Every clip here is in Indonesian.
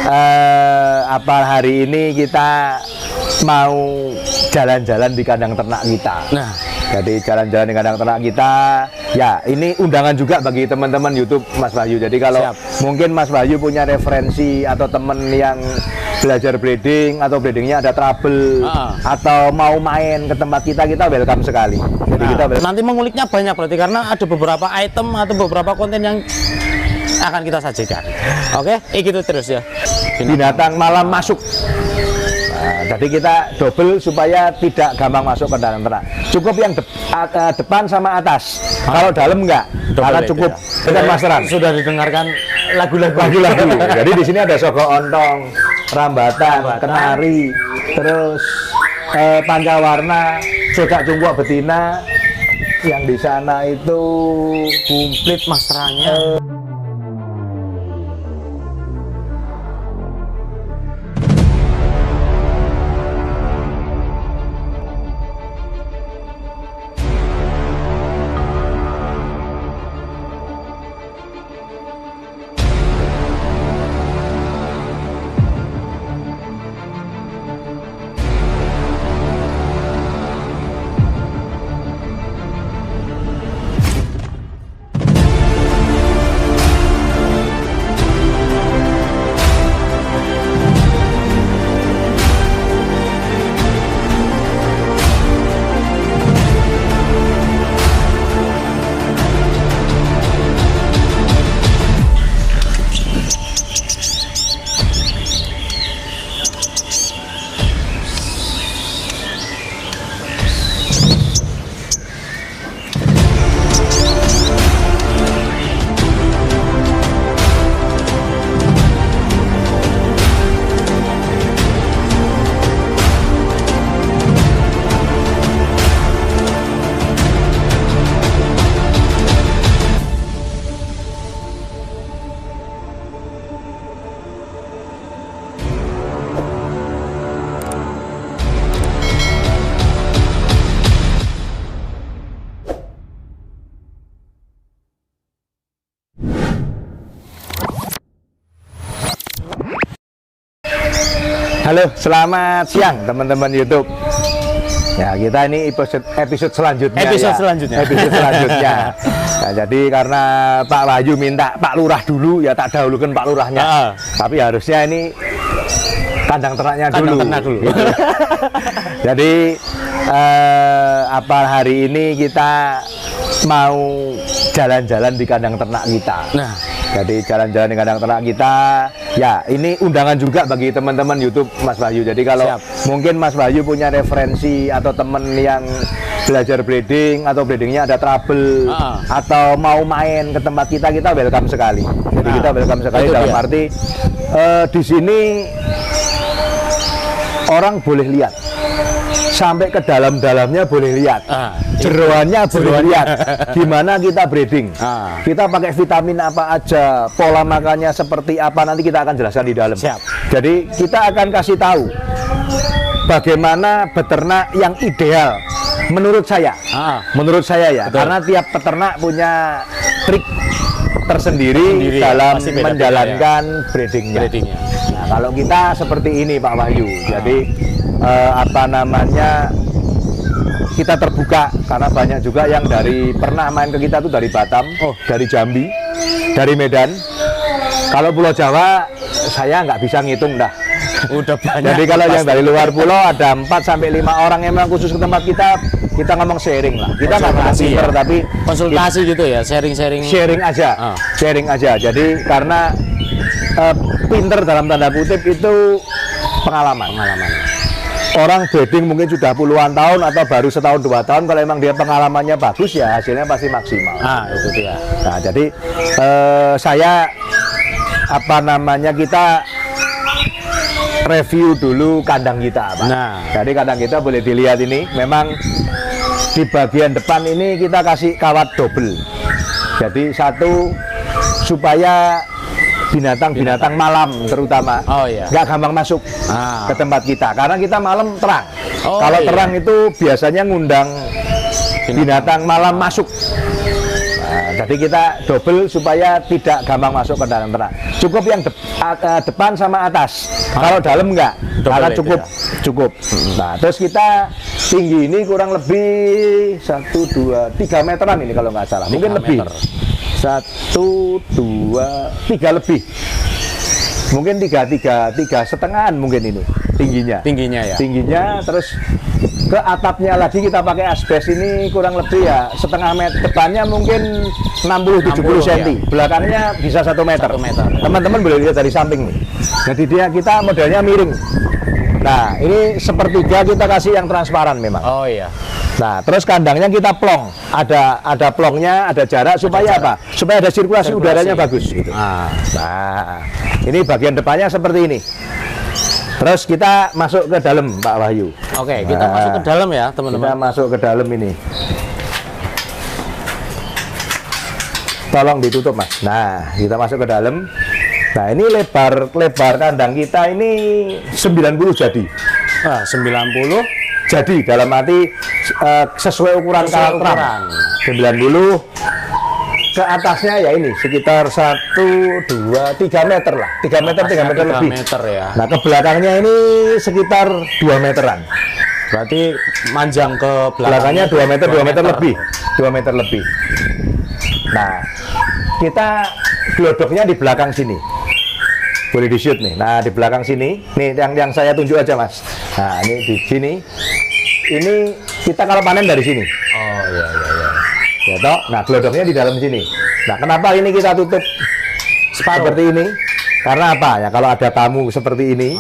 apa hari ini kita mau jalan-jalan di kandang ternak kita. Nah, jadi jalan-jalan di kandang ternak kita, ya ini undangan juga bagi teman-teman YouTube Mas Wahyu. Jadi kalau mungkin Mas Wahyu punya referensi atau temen yang belajar breeding atau breedingnya ada trouble atau mau main ke tempat kita welcome sekali. Jadi kita nanti menguliknya banyak berarti karena ada beberapa item atau beberapa konten yang akan kita sajikan. Oke, gitu terus ya. Binatang malam masuk. Nah, jadi kita double supaya tidak gampang masuk ke dalam ternak. Cukup yang depan sama atas. Kalau dalam enggak, karena cukup dengan masteran. Sudah didengarkan lagu-lagu. Jadi di sini ada sogok ontong, rambatan, kenari, terus pancawarna, cocak cungkuak betina. Yang di sana itu komplit masterannya. Halo, selamat siang teman-teman YouTube. Ya, kita ini episode selanjutnya. Episode selanjutnya. Nah, jadi karena Pak Wahyu minta Pak Lurah dulu, ya tak dahulukan Pak Lurahnya. Tapi harusnya ini kandang ternaknya dulu. Gitu. Jadi apa hari ini kita mau jalan-jalan di kandang ternak kita. Nah, jadi jalan-jalan di kandang ternak kita, ya ini undangan juga bagi teman-teman YouTube Mas Wahyu. Jadi kalau mungkin Mas Wahyu punya referensi atau temen yang belajar breeding atau breedingnya ada trouble atau mau main ke tempat kita welcome sekali. Jadi kita welcome sekali dalam arti di sini orang boleh lihat. Sampai ke dalam-dalamnya boleh lihat, jeroannya boleh lihat, gimana kita breeding, kita pakai vitamin apa aja, pola makannya seperti apa, nanti kita akan jelaskan di dalam. Jadi kita akan kasih tahu bagaimana beternak yang ideal menurut saya, ya, karena tiap peternak punya trik tersendiri dalam menjalankan breedingnya. Nah, kalau kita seperti ini Pak Wahyu, jadi apa namanya, kita terbuka karena banyak juga yang pernah main ke kita tuh dari Batam, dari Jambi, dari Medan. Kalau Pulau Jawa saya nggak bisa ngitung dah. Udah banyak. Jadi kalau yang dari luar pulau ada 4 sampai 5 orang yang memang khusus ke tempat kita ngomong sharing lah. Kita nggak pinter tapi konsultasi gitu ya, sharing aja. Jadi karena pinter dalam tanda kutip itu pengalaman. Orang breeding mungkin sudah puluhan tahun atau baru setahun 2 tahun, kalau emang dia pengalamannya bagus ya hasilnya pasti maksimal. Itu dia. Nah, jadi saya apa namanya, kita review dulu kandang kita, Pak. Nah, jadi kandang kita boleh dilihat ini, memang di bagian depan ini kita kasih kawat double. Jadi satu supaya binatang-binatang malam terutama nggak gampang masuk ke tempat kita, karena kita malam terang. Kalau terang itu biasanya ngundang binatang malam masuk. Nah, jadi kita double supaya tidak gampang masuk ke dalam ternak. Cukup yang depan sama atas. Kalau dalam enggak, karena cukup. Nah, terus kita tinggi ini kurang lebih 1, 2, 3 meteran ini kalau nggak salah. Mungkin lebih. 1, 2, 3 lebih. Mungkin 3,5 mungkin ini tingginya ya. Tingginya terus ke atapnya lagi kita pakai asbes ini kurang lebih ya setengah meter, depannya mungkin 60-70 cm, ya. Belakangnya bisa 1 meter. Teman-teman boleh lihat dari samping nih. Jadi kita modelnya miring. Nah, ini sepertiga kita kasih yang transparan memang. Oh iya. Nah, terus kandangnya kita plong. Ada plongnya, ada jarak supaya apa? Supaya ada sirkulasi udaranya bagus gitu. Nah, ini bagian depannya seperti ini. Terus kita masuk ke dalam, Pak Wahyu. Oke, kita masuk ke dalam ya, teman-teman. Kita masuk ke dalam ini. Tolong ditutup, Mas. Nah, kita masuk ke dalam. Nah, ini lebar kandang kita ini 90 jadi. 90 jadi dalam arti sesuai ukuran kaltram. 90 ke atasnya ya ini sekitar 1, 2, 3 meter lah. 3 meter lebih. 3 meter ya. Nah, ke belakangnya ini sekitar 2 meteran. Berarti manjang ke belakangnya 2 meter lebih. 2 meter lebih. Nah, kita glodoknya di belakang sini. Boleh di shoot nih. Nah, di belakang sini, nih yang saya tunjuk aja, Mas. Nah, ini di sini. Ini kita kalau panen dari sini. Oh iya. Ya toh. Nah, glodoknya di dalam sini. Nah, kenapa ini kita tutup seperti ini? Karena apa? Ya kalau ada tamu seperti ini,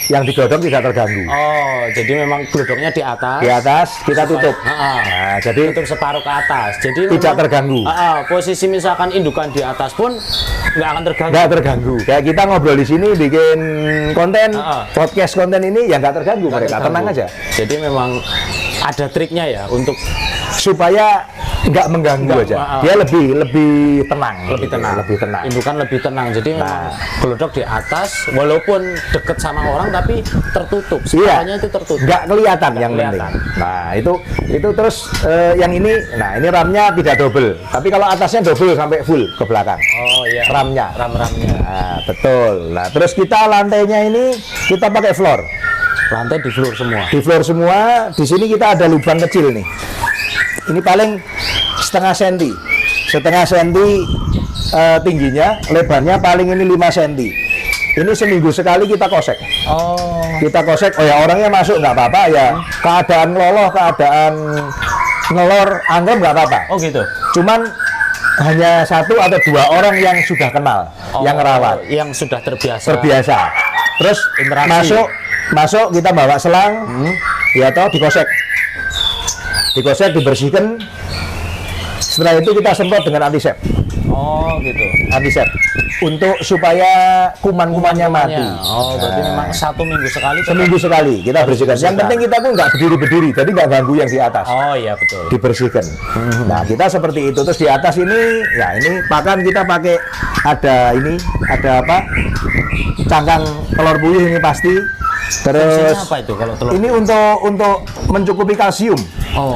yang digodok tidak terganggu. Oh, jadi memang glodoknya di atas. Di atas kita tutup. Nah, jadi tutup separuh ke atas. Jadi tidak terganggu. Posisi misalkan indukan di atas pun nggak akan terganggu. Nggak terganggu. Kayak kita ngobrol di sini bikin konten, podcast konten ini ya nggak terganggu mereka. Tenang aja. Jadi memang ada triknya ya untuk supaya nggak mengganggu aja. Dia lebih tenang. Lebih tenang. Indukan lebih tenang. Jadi memang glodok di atas walaupun deket sama orang tapi tertutup. Semuanya itu tertutup. Nggak kelihatan yang penting. Nah, itu terus yang ini, nah ini ramnya tidak double. Tapi kalau atasnya double sampai full ke belakang. Oh iya. Ramnya. Nah, betul. Nah, terus kita lantainya ini kita pakai floor. Lantai di floor semua. Di floor semua. Di sini kita ada lubang kecil nih. Ini paling setengah senti tingginya, lebarnya paling ini 5 cm. Ini seminggu sekali kita kosek. Kita kosek. Oh ya, orangnya masuk nggak apa-apa ya. Keadaan ngeloloh, keadaan ngelor, anggap nggak apa-apa. Oh gitu. Cuman hanya 1 atau 2 orang yang sudah kenal, yang rawat, yang sudah terbiasa. Terus masuk kita bawa selang, ya toh dikosek, dibersihkan. Setelah itu kita semprot dengan antisep. Oh gitu. Antisep untuk supaya kuman-kumannya mati. Oh, berarti memang 1 minggu sekali. Seminggu sekali kita bersihkan. Yang penting kita pun nggak berdiri, jadi nggak ganggu yang di atas. Oh iya betul. Dibersihkan. Nah, kita seperti itu. Terus di atas ini, ya ini pakan kita pakai ada apa? Cangkang telur puyuh ini pasti. Terus apa itu kalau telur? Ini untuk mencukupi kalsium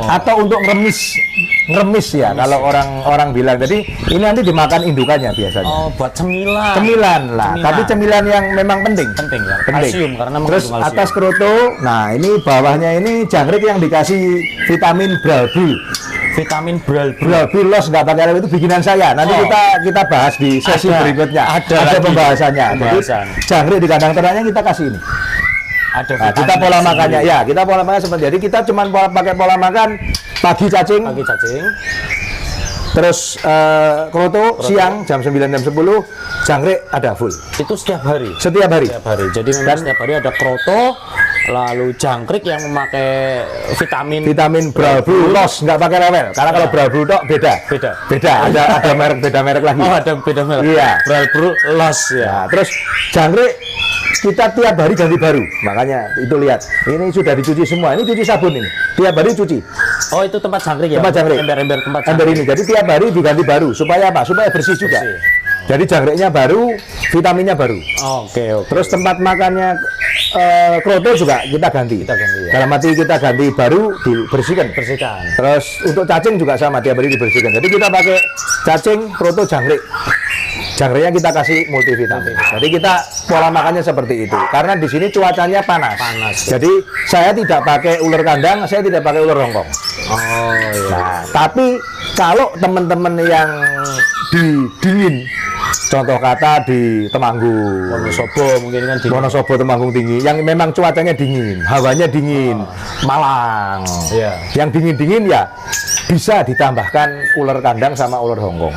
atau untuk ngeremis ya kalau orang bilang. Jadi ini nanti dimakan indukannya biasanya. Oh, buat cemilan lah. Tapi cemilan yang memang penting ya. Kalsium karena terus kalsium. Atas kroto. Nah, ini bawahnya ini jangkrik yang dikasih vitamin Bralbul. Vitamin Bralbul Los nggak pakai itu bikinan saya. Nanti kita bahas di sesi berikutnya. Ada pembahasannya. Jadi jangkrik di kandang ternaknya kita kasih ini. Nah, kita pola makannya kita pola makan seperti jadi kita cuma pakai pola makan pagi cacing, terus kroto siang jam 9 jam 10, jangkrik ada full. Itu setiap hari. Jadi memang setiap hari ada kroto, lalu jangkrik yang memakai vitamin Bralbul Los, nggak pakai rewel. Karena kalau Bralbul tok beda. Ada merek lagi. Oh, ada beda merek. Iya. Bralbul Los ya. Nah, terus jangkrik kita tiap hari ganti baru, makanya itu lihat ini sudah dicuci semua, ini cuci sabun ini tiap hari cuci. Oh, itu tempat jangkrik ya? Tempat jangkrik, ember ini, jadi tiap hari diganti baru supaya apa? Supaya bersih juga. Jadi jangkriknya baru, vitaminnya baru. Oke. Terus tempat makannya kroto juga kita ganti ya? Dalam arti kita ganti baru, dibersihkan. Terus untuk cacing juga sama, tiap hari dibersihkan. Jadi kita pakai cacing, proto, jangkrik. Jangkriknya kita kasih multivitamin. Jadi kita pola makannya seperti itu. Karena di sini cuacanya panas. Jadi saya tidak pakai ular kandang, saya tidak pakai ular Hongkong. Oh iya. Nah, tapi kalau teman-teman yang di dingin, contoh kata di Temanggung, Wonosobo mungkin kan di Wonosobo, Temanggung tinggi, yang memang cuacanya dingin, hawanya dingin, Malang, Iya. yang dingin-dingin ya bisa ditambahkan ular kandang sama ular Hongkong.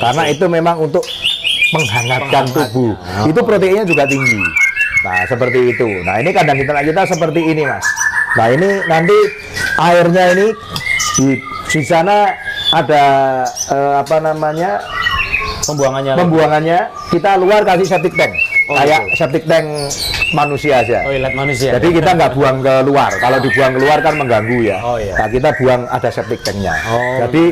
Karena itu memang untuk menghangatkan tubuh. Itu proteinnya juga tinggi. Nah, seperti itu. Nah, ini kandang kita seperti ini, Mas. Nah, ini nanti airnya ini di sana ada apa namanya? Pembuangannya kita luar kasih septic tank. Kayak septic tank manusia aja. Toilet manusia. Jadi kita nggak buang ke luar. Kalau dibuang keluar kan mengganggu ya. Nah, kita buang ada septic tanknya. Jadi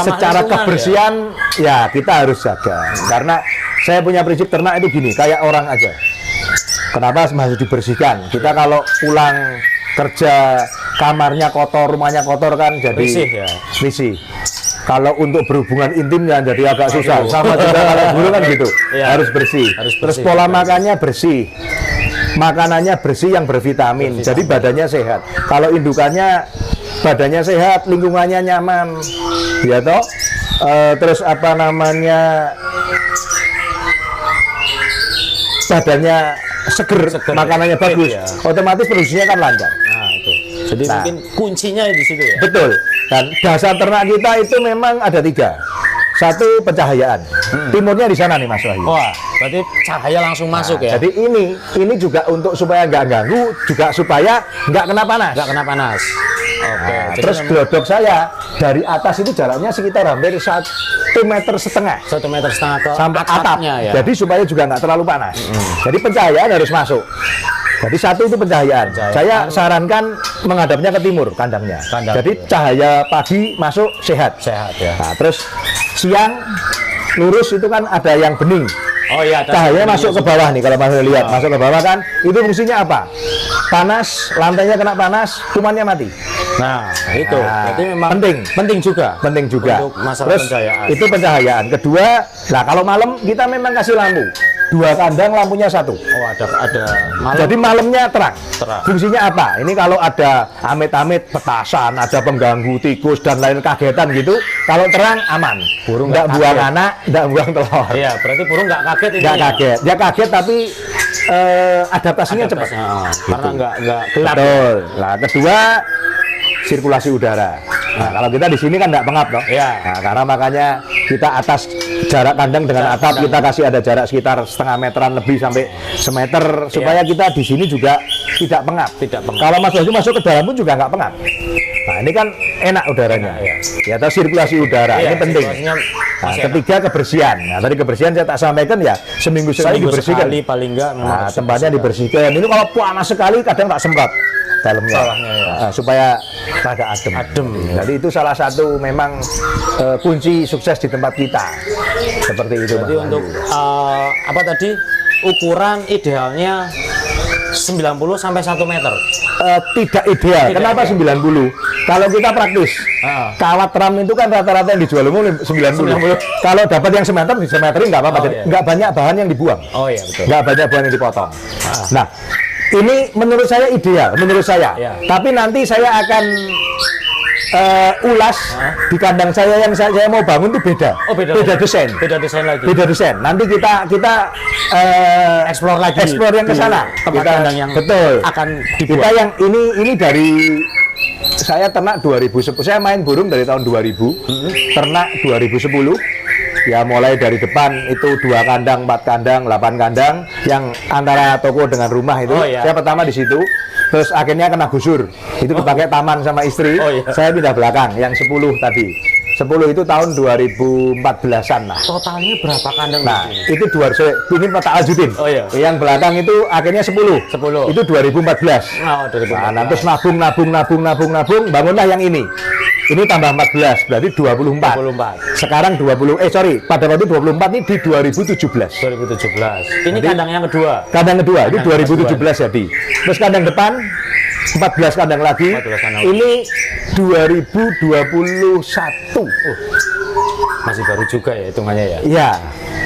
secara kebersihan ya kita harus jaga. Karena saya punya prinsip ternak itu gini, kayak orang aja. Kenapa harus dibersihkan? Kita kalau pulang kerja kamarnya kotor, rumahnya kotor kan jadi risih. Kalau untuk berhubungan intim ya jadi agak susah. Sama juga kalau dulu kan gitu. Harus bersih. Terus pola makannya bersih. Makanannya bersih yang bervitamin. Jadi badannya sehat. Kalau indukannya badannya sehat, lingkungannya nyaman. Ya toh? Terus apa namanya? Badannya seger, makanannya bagus. Otomatis produksinya kan lancar. Nah, itu. Jadi mungkin kuncinya di situ ya. Betul. Dan dasar ternak kita itu memang ada 3. Satu, pencahayaan. Timurnya di sana nih, Mas Wahyu. Wah, berarti cahaya langsung masuk ya. Jadi ini juga untuk supaya nggak ganggu, juga supaya nggak kena panas. Nggak kena panas. Oke. Nah, terus glodok saya dari atas itu jaraknya sekitar hampir 1,5 meter. 1,5 meter ke sampai atapnya ya. Jadi supaya juga nggak terlalu panas. Jadi pencahayaan harus masuk. Jadi satu itu pencahayaan. Saya sarankan menghadapnya ke timur kandangnya. Jadi cahaya pagi masuk sehat. Sehat ya. Nah, terus siang lurus itu kan ada yang bening. Oh iya, cahaya masuk ke bawah nih kalau Mas lihat, masuk ke bawah kan. Itu fungsinya apa? Panas, lantainya kena panas, kumannya mati. Nah, itu berarti memang penting juga. Untuk masalah terus, pencahayaan. Itu pencahayaan. Kedua, nah kalau malam kita memang kasih lampu. 2 kandang lampunya 1. Oh, ada malam. Jadi malamnya terang. Terang. Fungsinya apa? Ini kalau ada amit-amit petasan, ada pengganggu tikus dan lain kagetan gitu, kalau terang aman. Burung nggak buang anak, nggak buang telur. Iya, berarti burung nggak kaget ini. Nggak kaget. Dia kaget tapi adaptasinya cepat. Karena nggak gelap. Betul. Nah, kedua sirkulasi udara. Nah, kalau kita di sini kan nggak pengap toh. Iya. Nah, karena makanya kita atas jarak kandang dengan atap kita kasih ada jarak sekitar setengah meteran lebih sampai semeter supaya kita di sini juga tidak pengap. Kalau Mas Wahyu masuk ke dalam pun juga nggak pengap. Nah, ini kan enak udaranya. Ya, terus sirkulasi udara ini penting. Nah, ketiga kebersihan. Nah, tadi kebersihan saya tak sampaikan ya, seminggu sekali dibersihkan. Paling enggak memang tempatnya dibersihkan. Ini kalau panas sekali kadang tak semprot dalamnya. Supaya rada adem. Jadi itu salah satu memang kunci sukses di tempat kita. Seperti itu. Jadi untuk apa tadi ukuran idealnya 90 sampai 1 meter. Tidak ideal. Kenapa 90? Kalau kita praktis, kawat ram itu kan rata-rata yang dijual umum 90. Kalau dapat yang semeter, di semeterin nggak apa-apa. Jadi nggak banyak bahan yang dibuang. Oh iya betul. Nggak banyak bahan yang dipotong. Nah, ini menurut saya ideal, menurut saya. Tapi nanti saya akan ulas di kandang saya yang saya mau bangun itu beda. Beda desain. Beda desain lagi. Beda desain. Nanti kita explore lagi. Explore yang ke sana. Tempat kandang yang akan dibuat. Kita yang ini dari saya ternak 2010. Saya main burung dari tahun 2000. Ternak 2010. Ya mulai dari depan itu 2 kandang, 4 kandang, 8 kandang yang antara toko dengan rumah itu. Saya pertama di situ. Terus akhirnya kena gusur. Itu dipakai taman sama istri. Saya pindah belakang yang 10 tadi. 10 itu tahun 2014-an lah. Totalnya berapa kandang? Nah, itu 200. Ingin Pak Ajuddin. Yang belakang itu akhirnya 10. Itu 2014. Nah, terus nabung, bangunlah yang ini. Ini tambah 14, berarti 24. Sekarang pada waktu 24 ini di 2017. Ini jadi, kandang yang kedua. Kandang kedua, itu 2017 jadi. Terus kandang depan 14 kandang lagi. Ini 2021. Masih baru juga ya hitungannya ya. Iya.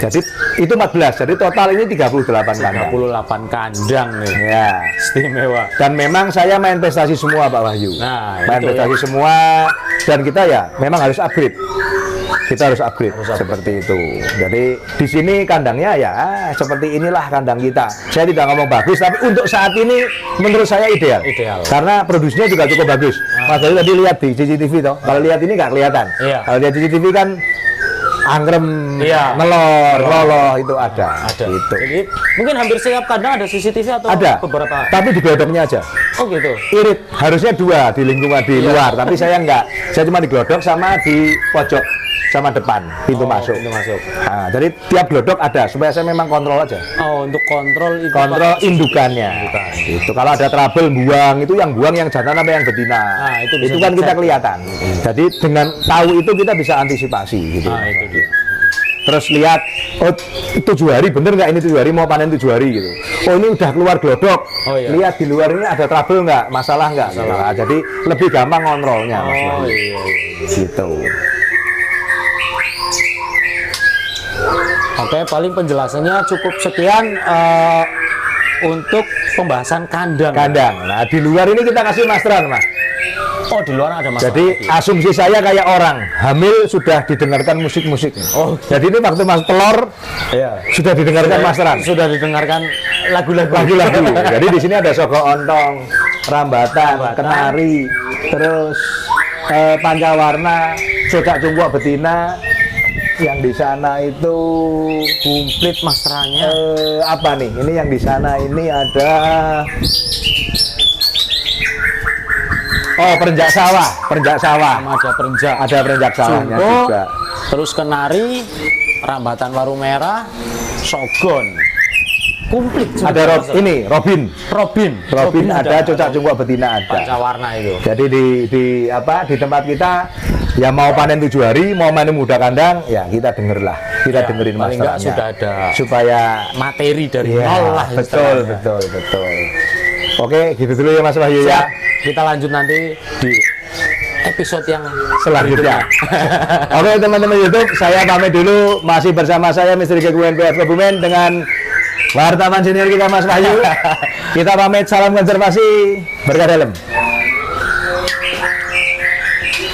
Jadi itu 14. Jadi total ini 38 kandang. 38 kandang nih. Ya. Istimewa. Dan memang saya main prestasi semua Pak Wahyu. Nah, main itu prestasi ya. semua dan kita ya memang harus upgrade. Kita harus upgrade seperti itu. Jadi di sini kandangnya ya seperti inilah kandang kita. Saya tidak ngomong bagus, tapi untuk saat ini menurut saya ideal. Ideal. Karena produksinya juga cukup bagus. Mas Bayu tadi lihat di CCTV toh. Kalau lihat ini nggak kelihatan. Iya. Kalau lihat CCTV kan anggrem, Iya. melor, loloh itu ada. Ada. Gitu. Jadi mungkin hampir setiap kandang ada CCTV atau Ada. beberapa. Tapi di glodoknya aja. Oh gitu. Irit harusnya 2 di lingkungan di luar, tapi saya enggak. Saya cuma di glodok sama di pojok sama depan pintu masuk. Pintu masuk. Nah, jadi tiap glodok ada supaya saya memang kontrol aja. Oh, untuk kontrol itu. Kontrol indukannya. Indukan. Itu kalau ada trouble buang itu yang buang yang jantan apa yang betina. Nah, itu bisa kan kita dicek. kelihatan. Jadi dengan tahu itu kita bisa antisipasi gitu. Nah, itu dia. Terus lihat, oh 7 hari bener nggak ini 7 hari mau panen 7 hari gitu. Oh ini udah keluar glodok. Oh, iya. Lihat di luar ini ada trouble nggak, masalah nggak. Gitu. Nah, jadi lebih gampang kontrolnya. Mas Oh Wahyu. iya. Gitu. Oke, paling penjelasannya cukup sekian untuk pembahasan kandang. Kandang. Nah di luar ini kita kasih masteran Mas. Oh, di luar ada masalah. Jadi asumsi saya kayak orang hamil sudah didengarkan musik-musik. Oh, Jadi ini waktu mas telur iya. sudah didengarkan masteran. Sudah didengarkan lagu-lagu. Lagu-lagu. Jadi di sini ada Soko Ontong, Rambatan, Kenari, terus Pancawarna, Cocak Cungkuak Betina. Yang di sana itu Komplit masterannya. apa nih? Ini yang di sana ini ada perenjak sawah, perenjak sawah. Sama ada perenjak. Ada perenjak sawahnya Jumbo, juga. terus Kenari, Rambatan Waru Merah, Sogon. Komplit. Ada ini Robin. Robin ada, Cocak Cungkuak Betina ada. Pancawarna itu. Jadi di tempat kita ya mau panen 7 hari, mau panen muda kandang, ya kita dengerlah, kita Ya, dengerin paling nggak masternya. sudah ada supaya materi dari ya, nol lah. betul. Oke, gitu dulu ya Mas Wahyu ya. Siap. Kita lanjut nanti di episode yang Selanjutnya. Oke teman-teman YouTube, saya pamit dulu. Masih bersama saya Misteri Kebumen PF Kebumen dengan wartawan senior kita Mas Wahyu. Kita pamit, salam konservasi, berkah dalam.